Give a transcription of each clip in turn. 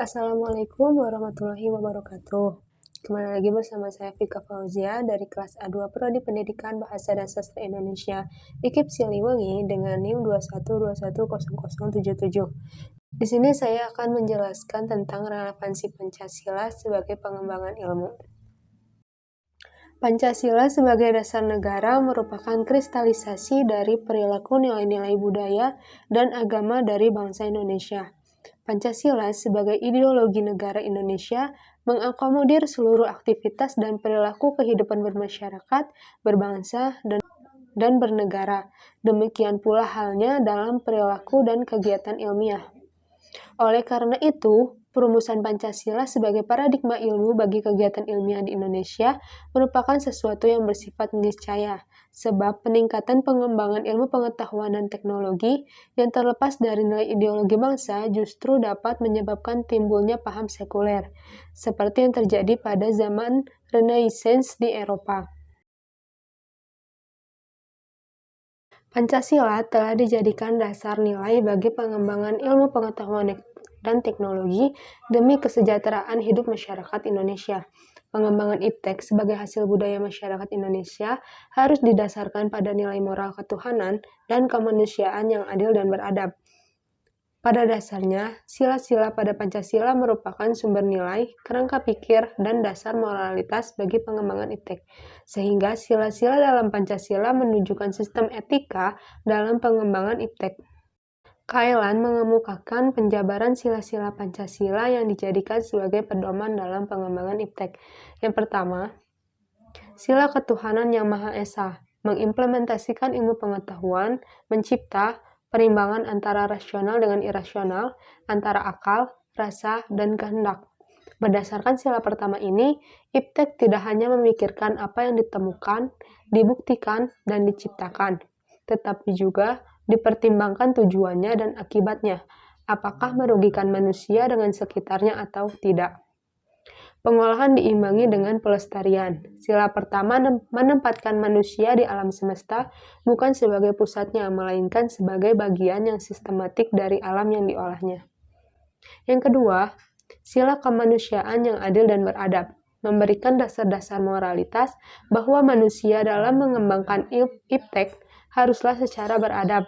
Assalamualaikum warahmatullahi wabarakatuh. Kembali lagi bersama saya Vika Fauzia dari kelas A2 Prodi Pendidikan Bahasa dan Sastra Indonesia IKIP Siliwangi dengan NIM 21210077. Di sini saya akan menjelaskan tentang relevansi Pancasila sebagai pengembangan ilmu. Pancasila sebagai dasar negara merupakan kristalisasi dari perilaku nilai-nilai budaya dan agama dari bangsa Indonesia. Pancasila sebagai ideologi negara Indonesia mengakomodir seluruh aktivitas dan perilaku kehidupan bermasyarakat, berbangsa, dan bernegara. Demikian pula halnya dalam perilaku dan kegiatan ilmiah. Oleh karena itu, perumusan Pancasila sebagai paradigma ilmu bagi kegiatan ilmiah di Indonesia merupakan sesuatu yang bersifat niscaya, sebab peningkatan pengembangan ilmu pengetahuan dan teknologi yang terlepas dari nilai ideologi bangsa justru dapat menyebabkan timbulnya paham sekuler, seperti yang terjadi pada zaman Renaissance di Eropa. Pancasila telah dijadikan dasar nilai bagi pengembangan ilmu pengetahuan dan teknologi demi kesejahteraan hidup masyarakat Indonesia. Pengembangan IPTEK sebagai hasil budaya masyarakat Indonesia harus didasarkan pada nilai moral ketuhanan dan kemanusiaan yang adil dan beradab. Pada dasarnya, sila-sila pada Pancasila merupakan sumber nilai, kerangka pikir, dan dasar moralitas bagi pengembangan IPTEK, sehingga sila-sila dalam Pancasila menunjukkan sistem etika dalam pengembangan IPTEK. Kailan mengemukakan penjabaran sila-sila Pancasila yang dijadikan sebagai pedoman dalam pengembangan IPTEK. Yang pertama, sila ketuhanan yang Maha Esa, mengimplementasikan ilmu pengetahuan, mencipta, perimbangan antara rasional dengan irasional, antara akal, rasa, dan kehendak. Berdasarkan sila pertama ini, IPTEK tidak hanya memikirkan apa yang ditemukan, dibuktikan, dan diciptakan, tetapi juga dipertimbangkan tujuannya dan akibatnya, apakah merugikan manusia dengan sekitarnya atau tidak. Pengolahan diimbangi dengan pelestarian. Sila pertama menempatkan manusia di alam semesta bukan sebagai pusatnya, melainkan sebagai bagian yang sistematik dari alam yang diolahnya. Yang kedua, sila kemanusiaan yang adil dan beradab, memberikan dasar-dasar moralitas bahwa manusia dalam mengembangkan IPTEK haruslah secara beradab.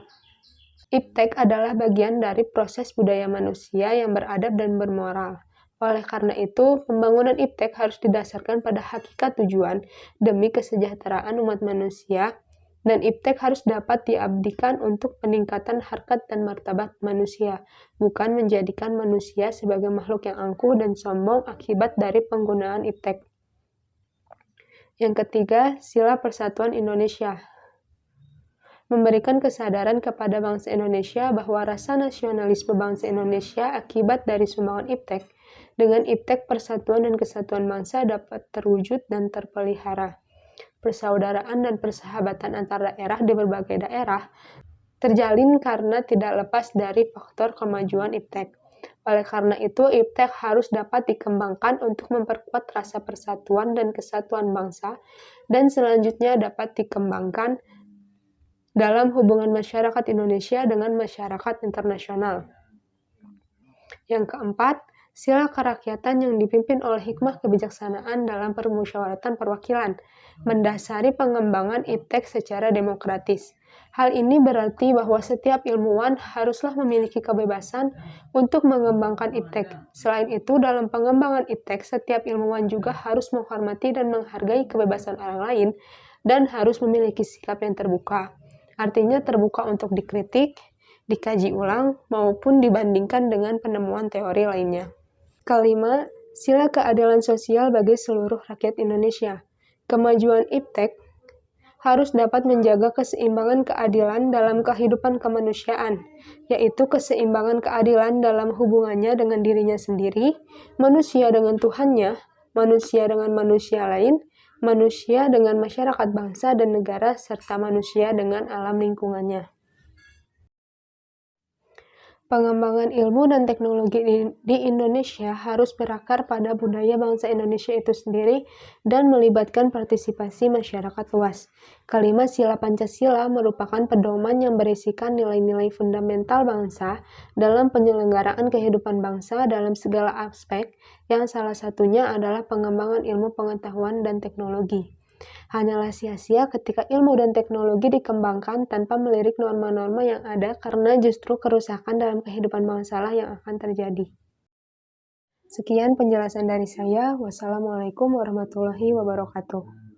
IPTEK adalah bagian dari proses budaya manusia yang beradab dan bermoral. Oleh karena itu, pembangunan IPTEK harus didasarkan pada hakikat tujuan demi kesejahteraan umat manusia, dan IPTEK harus dapat diabdikan untuk peningkatan harkat dan martabat manusia, bukan menjadikan manusia sebagai makhluk yang angkuh dan sombong akibat dari penggunaan IPTEK. Yang ketiga, sila persatuan Indonesia. Memberikan kesadaran kepada bangsa Indonesia bahwa rasa nasionalisme bangsa Indonesia akibat dari sumbangan IPTEK. Dengan IPTEK, persatuan dan kesatuan bangsa dapat terwujud dan terpelihara. Persaudaraan dan persahabatan antar daerah di berbagai daerah terjalin karena tidak lepas dari faktor kemajuan IPTEK. Oleh karena itu, IPTEK harus dapat dikembangkan untuk memperkuat rasa persatuan dan kesatuan bangsa, dan selanjutnya dapat dikembangkan dalam hubungan masyarakat Indonesia dengan masyarakat internasional. Yang keempat, sila kerakyatan yang dipimpin oleh hikmah kebijaksanaan dalam permusyawaratan perwakilan, mendasari pengembangan IPTEK secara demokratis. Hal ini berarti bahwa setiap ilmuwan haruslah memiliki kebebasan untuk mengembangkan IPTEK. Selain itu, dalam pengembangan IPTEK, setiap ilmuwan juga harus menghormati dan menghargai kebebasan orang lain dan harus memiliki sikap yang terbuka. Artinya terbuka untuk dikritik, dikaji ulang, maupun dibandingkan dengan penemuan teori lainnya. Kelima, sila keadilan sosial bagi seluruh rakyat Indonesia. Kemajuan IPTEK harus dapat menjaga keseimbangan keadilan dalam kehidupan kemanusiaan, yaitu keseimbangan keadilan dalam hubungannya dengan dirinya sendiri, manusia dengan Tuhannya, manusia dengan manusia lain, manusia dengan masyarakat bangsa dan negara, serta manusia dengan alam lingkungannya. Pengembangan ilmu dan teknologi di Indonesia harus berakar pada budaya bangsa Indonesia itu sendiri dan melibatkan partisipasi masyarakat luas. Kalimat Sila Pancasila merupakan pedoman yang berisikan nilai-nilai fundamental bangsa dalam penyelenggaraan kehidupan bangsa dalam segala aspek, yang salah satunya adalah pengembangan ilmu pengetahuan dan teknologi. Hanyalah sia-sia ketika ilmu dan teknologi dikembangkan tanpa melirik norma-norma yang ada, karena justru kerusakan dalam kehidupan bangsalah yang akan terjadi. Sekian penjelasan dari saya. Wassalamualaikum warahmatullahi wabarakatuh.